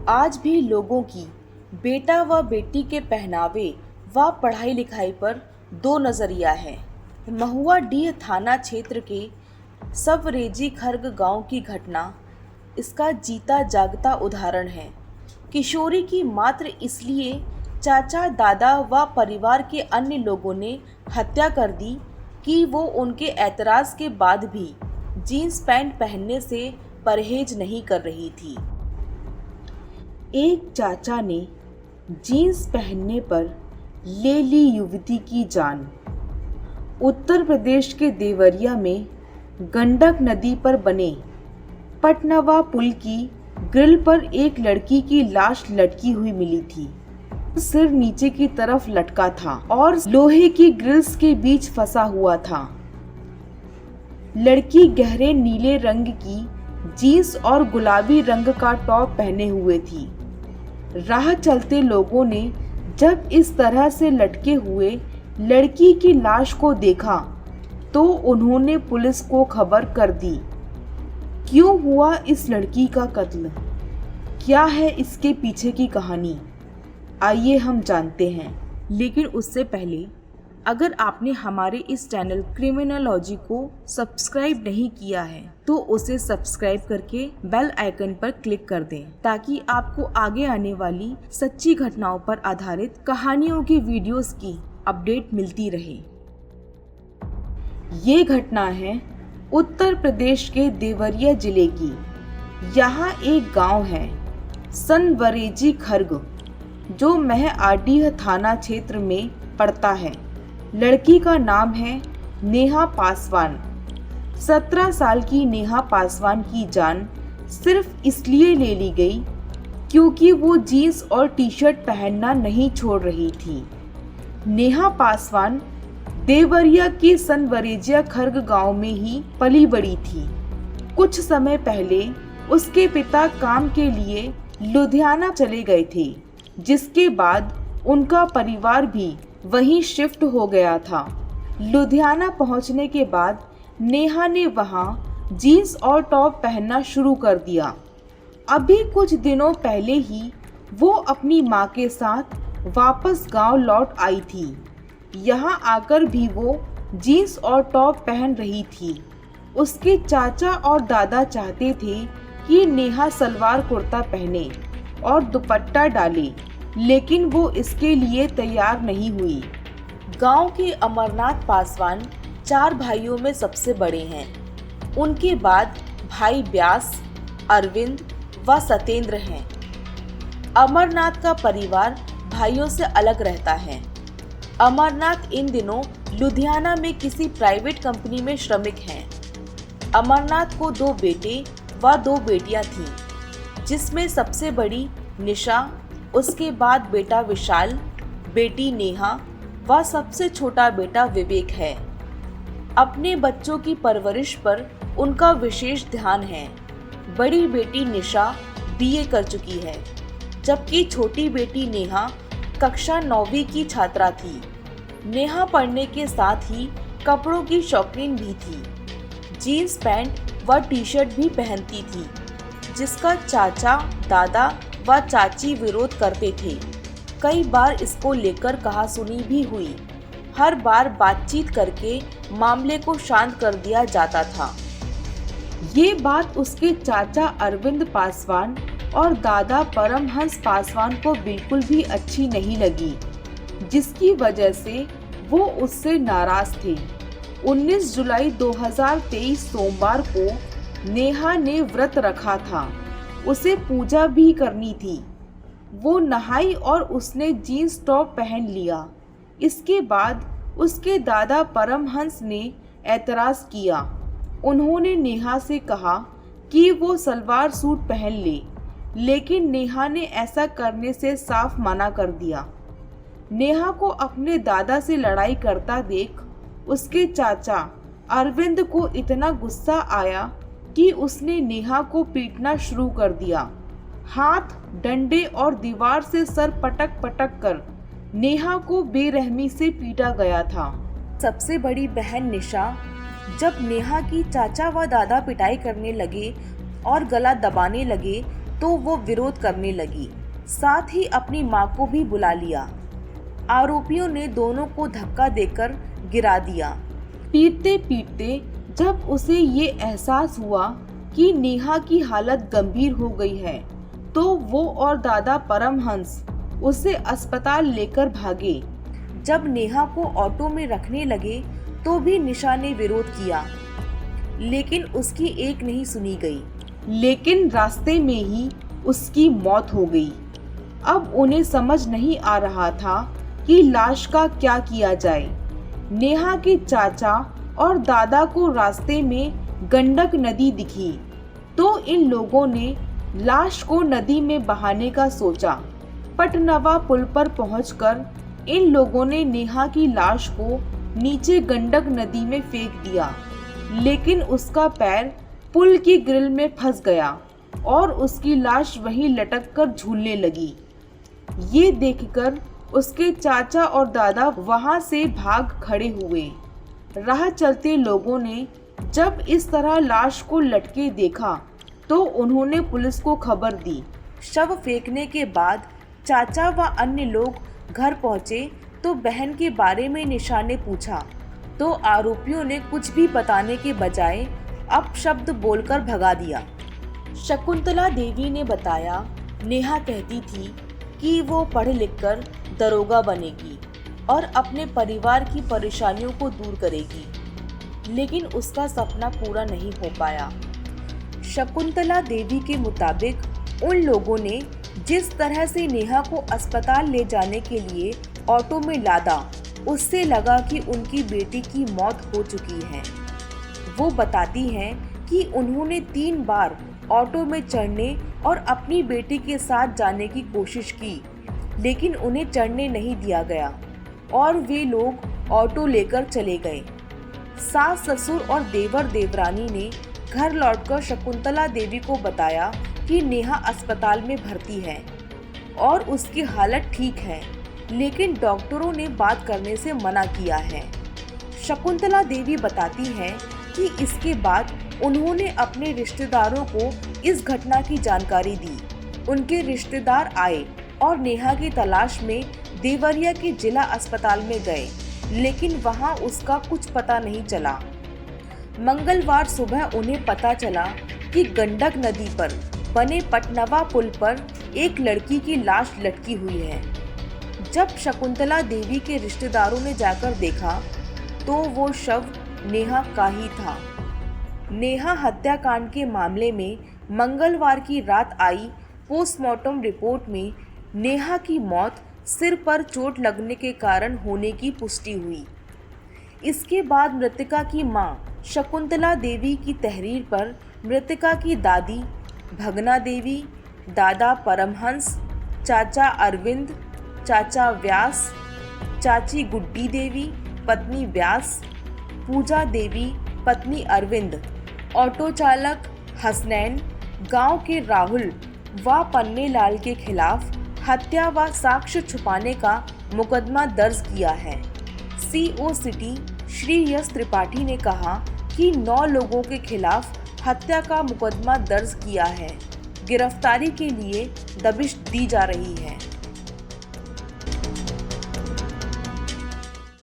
आज भी लोगों की बेटा व बेटी के पहनावे व पढ़ाई लिखाई पर दो नज़रिया है। महुआ डीह थाना क्षेत्र के सवरेजी खर्ग गांव की घटना इसका जीता जागता उदाहरण है। किशोरी की मात्र इसलिए चाचा दादा व परिवार के अन्य लोगों ने हत्या कर दी कि वो उनके ऐतराज़ के बाद भी जीन्स पैंट पहनने से परहेज नहीं कर रही थी। एक चाचा ने जीन्स पहनने पर ले ली युवती की जान। उत्तर प्रदेश के देवरिया में गंडक नदी पर बने पटनवा पुल की ग्रिल पर एक लड़की की लाश लटकी हुई मिली थी। सिर नीचे की तरफ लटका था और लोहे की ग्रिल्स के बीच फंसा हुआ था। लड़की गहरे नीले रंग की जीन्स और गुलाबी रंग का टॉप पहने हुए थी। राह चलते लोगों ने जब इस तरह से लटके हुए लड़की की लाश को देखा तो उन्होंने पुलिस को खबर कर दी। क्यों हुआ इस लड़की का कत्ल? क्या है इसके पीछे की कहानी? आइए हम जानते हैं। लेकिन उससे पहले अगर आपने हमारे इस चैनल क्रिमिनोलॉजी को सब्सक्राइब नहीं किया है तो उसे सब्सक्राइब करके बेल आइकन पर क्लिक कर दें ताकि आपको आगे आने वाली सच्ची घटनाओं पर आधारित कहानियों की वीडियोस की अपडेट मिलती रहे। ये घटना है उत्तर प्रदेश के देवरिया जिले की। यहाँ एक गांव है सनवरेजी खर्ग जो महआडीह थाना क्षेत्र में पड़ता है। लड़की का नाम है नेहा पासवान। 17 साल की नेहा पासवान की जान सिर्फ इसलिए ले ली गई क्योंकि वो जीन्स और टी शर्ट पहनना नहीं छोड़ रही थी। नेहा पासवान देवरिया के सनवरेजिया खर्ग गांव में ही पली बड़ी थी। कुछ समय पहले उसके पिता काम के लिए लुधियाना चले गए थे, जिसके बाद उनका परिवार भी वहीं शिफ्ट हो गया था। लुधियाना पहुंचने के बाद नेहा ने वहां जीन्स और टॉप पहनना शुरू कर दिया। अभी कुछ दिनों पहले ही वो अपनी माँ के साथ वापस गांव लौट आई थी। यहाँ आकर भी वो जीन्स और टॉप पहन रही थी। उसके चाचा और दादा चाहते थे कि नेहा सलवार कुर्ता पहने और दुपट्टा डाले, लेकिन वो इसके लिए तैयार नहीं हुई। गांव के अमरनाथ पासवान 4 भाइयों में सबसे बड़े हैं। उनके बाद भाई व्यास, अरविंद व सतेंद्र हैं। अमरनाथ का परिवार भाइयों से अलग रहता है। अमरनाथ इन दिनों लुधियाना में किसी प्राइवेट कंपनी में श्रमिक हैं। अमरनाथ को 2 बेटे व 2 बेटियां थीं, जिसमें सबसे बड़ी निशा, उसके बाद बेटा विशाल, बेटी नेहा व सबसे छोटा बेटा विवेक है। अपने बच्चों की परवरिश पर उनका विशेष ध्यान है। बड़ी बेटी निशा बीए कर चुकी है, जबकि छोटी बेटी नेहा कक्षा 9वीं की छात्रा थी। नेहा पढ़ने के साथ ही कपड़ों की शौकीन भी थी। जीन्स पैंट व टी शर्ट भी पहनती थी, जिसका चाचा, दादा व चाची विरोध करते थे। कई बार इसको लेकर कहासुनी भी हुई। हर बार बातचीत करके मामले को शांत कर दिया जाता था। ये बात उसके चाचा अरविंद पासवान और दादा परमहंस पासवान को बिल्कुल भी अच्छी नहीं लगी, जिसकी वजह से वो उससे नाराज थे। 19 जुलाई 2023 सोमवार को नेहा ने व्रत रखा था। उसे पूजा भी करनी थी। वो नहाई और उसने जीन्स टॉप पहन लिया। इसके बाद उसके दादा परमहंस ने ऐतराज़ किया। उन्होंने नेहा से कहा कि वो सलवार सूट पहन ले, लेकिन नेहा ने ऐसा करने से साफ मना कर दिया। नेहा को अपने दादा से लड़ाई करता देख उसके चाचा अरविंद को इतना गुस्सा आया कि उसने नेहा को पीटना शुरू कर दिया। हाथ, डंडे और दीवार से सर पटक पटक कर नेहा को बेरहमी से पीटा गया था। सबसे बड़ी बहन निशा जब नेहा की चाचा व दादा पिटाई करने लगे और गला दबाने लगे तो वो विरोध करने लगी। साथ ही अपनी माँ को भी बुला लिया। आरोपियों ने दोनों को धक्का देकर गिरा दिया। पीटते पीटते जब उसे ये एहसास हुआ कि नेहा की हालत गंभीर हो गई है, तो वो और दादा परमहंस उसे अस्पताल लेकर भागे। जब नेहा को ऑटो में रखने लगे तो भी निशा ने विरोध किया, लेकिन उसकी एक नहीं सुनी गई। लेकिन रास्ते में ही उसकी मौत हो गई। अब उन्हें समझ नहीं आ रहा था कि लाश का क्या किया जाए। नेहा के चाचा और दादा को रास्ते में गंडक नदी दिखी, तो इन लोगों ने लाश को नदी में बहाने का सोचा। पटनवा पुल पर पहुंचकर इन लोगों ने नेहा की लाश को नीचे गंडक नदी में फेंक दिया, लेकिन उसका पैर पुल की ग्रिल में फंस गया और उसकी लाश वहीं लटक कर झूलने लगी। ये देखकर उसके चाचा और दादा वहां से भाग खड़े हुए। राह चलते लोगों ने जब इस तरह लाश को लटके देखा तो उन्होंने पुलिस को खबर दी। शव फेंकने के बाद चाचा व अन्य लोग घर पहुंचे तो बहन के बारे में निशा ने पूछा, तो आरोपियों ने कुछ भी बताने के बजाय अपशब्द बोलकर भगा दिया। शकुंतला देवी ने बताया, नेहा कहती थी कि वो पढ़ लिखकर दरोगा बनेगी और अपने परिवार की परेशानियों को दूर करेगी, लेकिन उसका सपना पूरा नहीं हो पाया। शकुंतला देवी के मुताबिक उन लोगों ने जिस तरह से नेहा को अस्पताल ले जाने के लिए ऑटो में लादा, उससे लगा कि उनकी बेटी की मौत हो चुकी है। वो बताती हैं कि उन्होंने 3 बार ऑटो में चढ़ने और अपनी बेटी के साथ जाने की कोशिश की, लेकिन उन्हें चढ़ने नहीं दिया गया और वे लोग ऑटो लेकर चले गए। सास ससुर और देवर देवरानी ने घर लौटकर शकुंतला देवी को बताया कि नेहा अस्पताल में भर्ती है और उसकी हालत ठीक है, लेकिन डॉक्टरों ने बात करने से मना किया है। शकुंतला देवी बताती हैं कि इसके बाद उन्होंने अपने रिश्तेदारों को इस घटना की जानकारी दी। उनके रिश्तेदार आए और नेहा की तलाश में देवरिया के जिला अस्पताल में गए, लेकिन वहां उसका कुछ पता नहीं चला। मंगलवार सुबह उन्हें पता चला कि गंडक नदी पर बने पटनवा पुल पर एक लड़की की लाश लटकी हुई है। जब शकुंतला देवी के रिश्तेदारों ने जाकर देखा तो वो शव नेहा का ही था। नेहा हत्याकांड के मामले में मंगलवार की रात आई पोस्टमार्टम रिपोर्ट में नेहा की मौत सिर पर चोट लगने के कारण होने की पुष्टि हुई। इसके बाद मृतका की मां शकुंतला देवी की तहरीर पर मृतका की दादी भगना देवी, दादा परमहंस, चाचा अरविंद, चाचा व्यास, चाची गुड्डी देवी पत्नी व्यास, पूजा देवी पत्नी अरविंद, ऑटो चालक हसनैन, गांव के राहुल व पन्नेलाल के खिलाफ हत्या व साक्ष्य छुपाने का मुकदमा दर्ज किया है। CO सिटी श्री यश त्रिपाठी ने कहा कि 9 लोगों के खिलाफ हत्या का मुकदमा दर्ज किया है। गिरफ्तारी के लिए दबिश दी जा रही है।